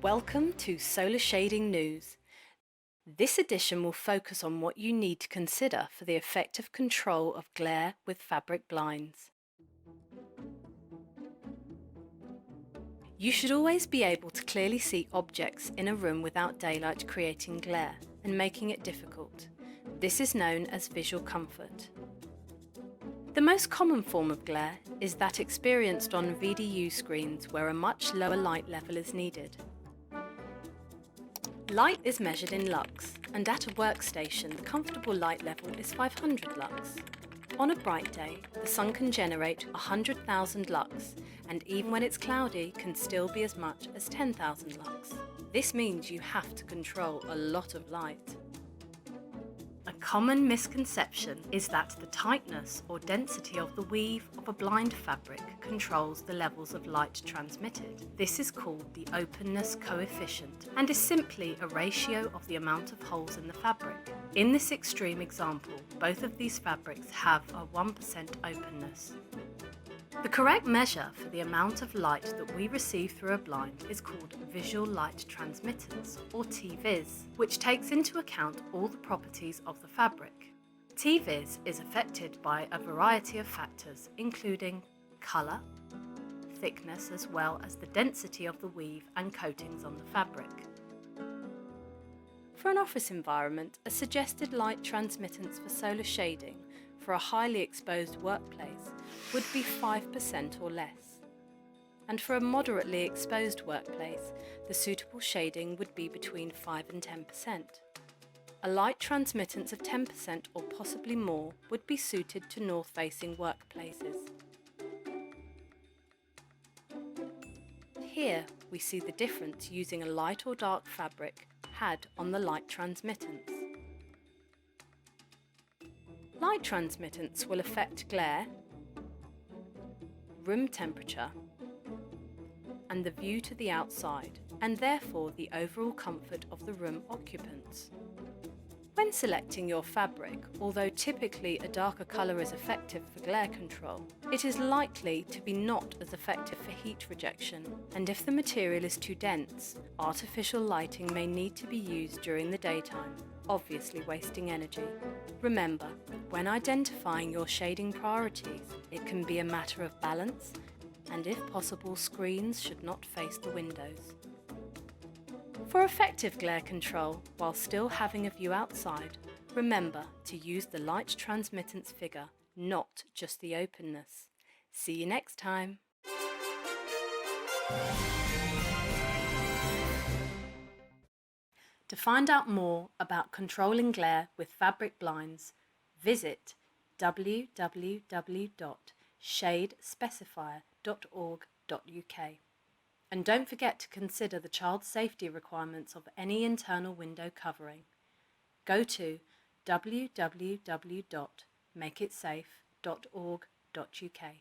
Welcome to Solar Shading News. This edition will focus on what you need to consider for the effective control of glare with fabric blinds. You should always be able to clearly see objects in a room without daylight creating glare and making it difficult. This is known as visual comfort. The most common form of glare is that experienced on VDU screens where a much lower light level is needed. Light is measured in lux, and at a workstation the comfortable light level is 500 lux. On a bright day, the sun can generate 100,000 lux, and even when it's cloudy can still be as much as 10,000 lux. This means you have to control a lot of light. A common misconception is that the tightness or density of the weave of a blind fabric controls the levels of light transmitted. This is called the openness coefficient and is simply a ratio of the amount of holes in the fabric. In this extreme example, both of these fabrics have a 1% openness. The correct measure for the amount of light that we receive through a blind is called visual light transmittance, or TVIS, which takes into account all the properties of the fabric. TVIS is affected by a variety of factors, including colour, thickness, as well as the density of the weave and coatings on the fabric. For an office environment, a suggested light transmittance for solar shading for a highly exposed workplace would be 5% or less. And for a moderately exposed workplace, the suitable shading would be between 5 and 10%. A light transmittance of 10% or possibly more would be suited to north-facing workplaces. Here we see the difference using a light or dark fabric had on the light transmittance. Light transmittance will affect glare, room temperature, and the view to the outside, and therefore the overall comfort of the room occupants. When selecting your fabric, although typically a darker colour is effective for glare control, it is likely to be not as effective for heat rejection, and if the material is too dense, artificial lighting may need to be used during the daytime, obviously wasting energy. Remember, when identifying your shading priorities, it can be a matter of balance, and if possible, screens should not face the windows. For effective glare control, while still having a view outside, remember to use the light transmittance figure, not just the openness. See you next time. To find out more about controlling glare with fabric blinds, visit www.shadespecifier.org.uk. And don't forget to consider the child safety requirements of any internal window covering. Go to www.makeitsafe.org.uk.